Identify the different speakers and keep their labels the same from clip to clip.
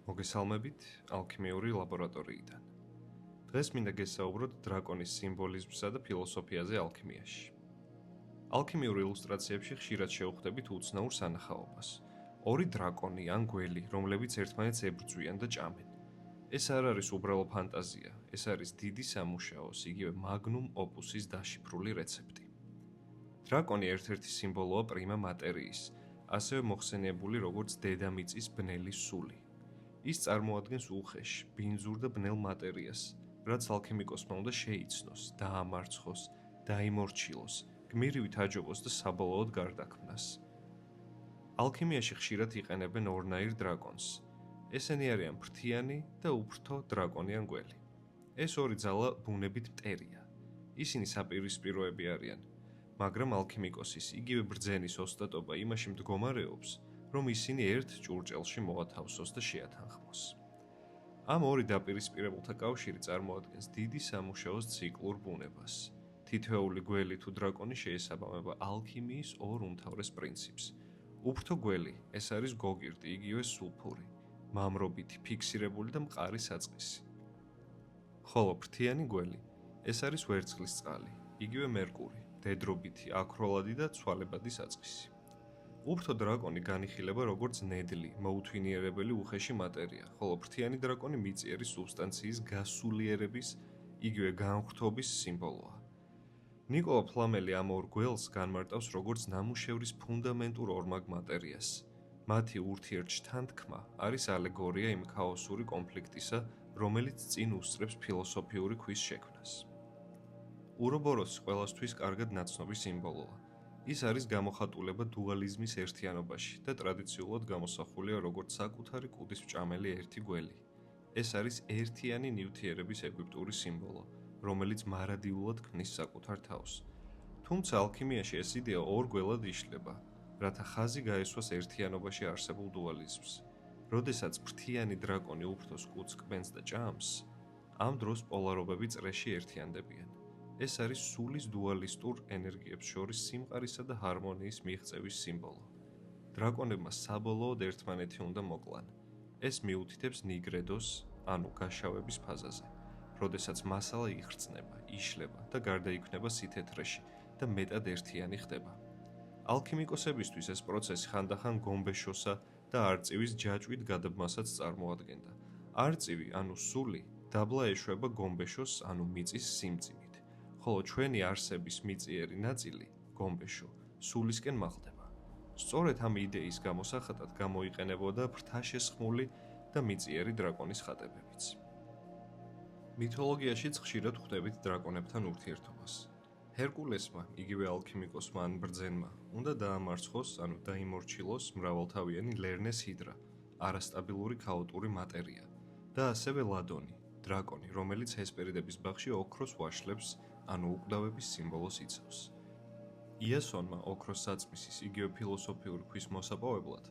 Speaker 1: მოგესალმებით ალქიმიური ლაბორატორიიდან. დღეს მინდა გესაუბროთ დრაკონის სიმბოლიზმსა და ფილოსოფიაზე ალქიმიაში. ალქიმიურ ილუსტრაციებში ხშირად შევხვდებით უცნაურ სანახაობას. ორი დრაკონი ან გველი, რომლებიც ერთმანეთს ებრძვიან და ჭამენ. ეს არ არის უბრალო ფანტაზია, ეს არის დიდი სამუშაოს, იგივე მაგნუმ ოპუსის დაშიფრული რეცეპტი. დრაკონი ერთ-ერთი სიმბოლოა პრიმა მატერიის, ასევე მოხსენიებული როგორც დედამიწის ბნელი სული. ის წარმოადგენს უხეშ, ბინძურ და ბნელ მატერიას, რაც ალქიმიკოსმა უნდა შეიცნოს, დაამარცხოს, დაიმორჩილოს, გმირივით აჯობოს და საბოლოოდ გარდაქმნას. ალქიმიაში ხშირად იყენებენ ორნაირ დრაკონს. ესენი არიან ფრთიანი და უფრთო დრაკონი ან გველი. ეს ორი ძალა ბუნებით მტერია. ისინი საპირისპიროები არიან, მაგრამ ალქიმიკოსის იგივე ბრძენის ოსტატობა იმაში მდგომარეობს, რომ ისინი ერთ ჭურჭელში მოათავსოს და შეათანხმოს. ამ ორი დაპირისპირებულთა კავშირი წარმოადგენს დიდი სამუშაოს ციკლურ ბუნებას. თითოეული გველი თუ დრაკონი შეესაბამება ალქიმიის ორ უმთავრეს პრინციპს. უფრთო გველი, ეს არის გოგირდი, იგივე სულფური, მამრობითი, ფიქსირებული და მყარი საწყისი. ხოლო ფრთიანი გველი, ეს არის ვერცხლის წყალი, იგივე მერკური, დედრობითი, აქროლადი და ცვალებადი საწყისი. უფრთო დრაკონი განიხილება როგორც ნედლი, მოუთვინიერებელი უხეში მატერია, ხოლო ფრთიანი დრაკონი მიწიერი სუბსტანციის გასულიერების, იგივე განხრთობის სიმბოლოა. ნიკოლა ფლამელი ამ ორ გველს განმარტავს როგორც ნამუშევრის ფუნდამენტურ ორმაგ მატერიას. მათი ურთიერთშთანთქმა არის ალეგორია იმ ქაოსური კონფლიქტისა, რომელიც წინ უსწრებს ფილოსოფიური ქვის შექმნას. ურობოროსი ყველასთვის კარგად ნაცნობი სიმბოლოა. ის არის გამოხატულება დუალიზმის ერთიანობაში და ტრადიციულად გამოსახულია როგორც საკუთარი კუდის მჭამელი ერთი გველი. ეს არის ერთიანი ნივთიერების ეგვიპტური სიმბოლო, რომელიც მარადიულად ქმნის საკუთარ თავს. თუმცა ალქიმიაში ეს იდეა ორ გველად იშლება, რათა ხაზი გაესვას ერთიანობაში არსებულ დუალიზმს. როდესაც ფრთიანი დრაკონი უფრთოს კუდს კბენს და ჭამს, ამ დროს პოლარობები წრეში ერთიანდებიან. ეს არის სულის დუალისტურ ენერგიებს შორის სიმყარისა და ჰარმონიის მიღწევის სიმბოლო. დრაკონებმა საბოლოოდ ერთმანეთი უნდა მოკლან. ეს მიუთითებს ნიგრედოს, ანუ გაშავების ფაზაზე, როდესაც მასალა იხრწნება, იშლება და გარდაიქმნება სითეთრეში და მეტად ერთიანი ხდება. ალქიმიკოსებისთვის ეს პროცესი ხანდახან გომბეშოსა და არწივის ჯაჭვით გადაბმასაც წარმოადგენდა. არწივი, ანუ სული, დაბლა ეშვება გომბეშოს, ანუ მიწის სიმძიმით. ხოლო ჩვენი არსების მიწიერი ნაწილი, გომბეშო, სულისკენ მაღლდება. სწორედ ამ იდეის გამოსახატად გამოიყენებოდა ფრთაშესხმული და მიწიერი დრაკონის ხატებებიც. მითოლოგიაშიც ხშირად ხვდებით დრაკონებთან ურთიერთობას. ჰერკულესმა, იგივე ალქიმიკოსმა ან ბრძენმა, უნდა დაამარცხოს, ანუ დაიმორჩილოს მრავალთავიანი ლერნეს ჰიდრა, არასტაბილური ქაოტური მატერია და ასევე ლადონი, დრაკონი, რომელიც ჰესპერიდების ბაღში ოქროს ვაშლებს, ანუ უკვდავების სიმბოლოს იცავს. იასონმა ოქროს საწმისის იგივე ფილოსოფიური ქვის მოსაპოვებლად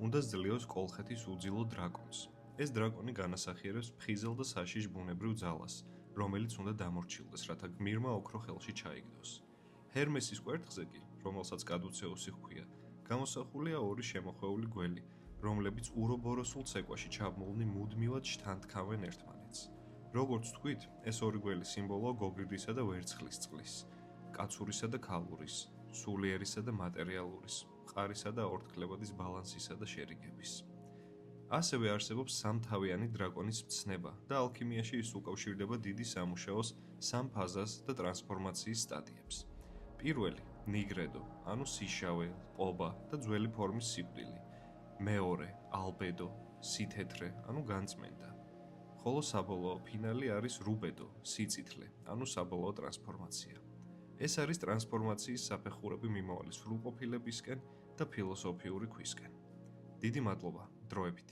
Speaker 1: უნდა ძლიოს კოლხეთის უძილო დრაკონს. ეს დრაკონი განასახიერებს ფხიზელ და საშიშ ბუნებრივ ძალას, რომელიც უნდა დამორჩილდეს, რათა გმირმა ოქრო ხელში ჩაიგდოს. ჰერმესის კვერთხზე კი, რომელსაც კადუცეუსი ჰქვია, გამოსახულია ორი შემოხვეული გველი, რომლებიც ურობოროსულ ცეკვაში ჩაბმულნი მუდმივად შთანთქავენ ერთმანეთს. როგორც თქვით, ეს ორი გველი სიმბოლოა გოგირდისა და ვერცხლის წყლის, კაცურისა და ქალურის, სულიერისა და მატერიალურის, მყარისა და ორთქლებადის ბალანსისა და შერიგების. ასევე არსებობს სამთავიანი დრაკონის მცნება და ალქიმიაში ის უკავშირდება დიდი სამუშაოს სამ ფაზას და ტრანსფორმაციის სტადიებს. პირველი, ნიგრედო, ანუ სიშავე, ყობა და ძველი ფორმის სიკვდილი. მეორე, ალბედო, სითეთრე, ანუ განწმენდა. ხოლო საბოლოო ფინალი არის რუბედო, სიწითლე, ანუ საბოლოო ტრანსფორმაცია. ეს არის ტრანსფორმაციის საფეხურები მიმავალი სრულყოფილებისკენ და ფილოსოფიური ქვისკენ. დიდი მადლობა, დროებით.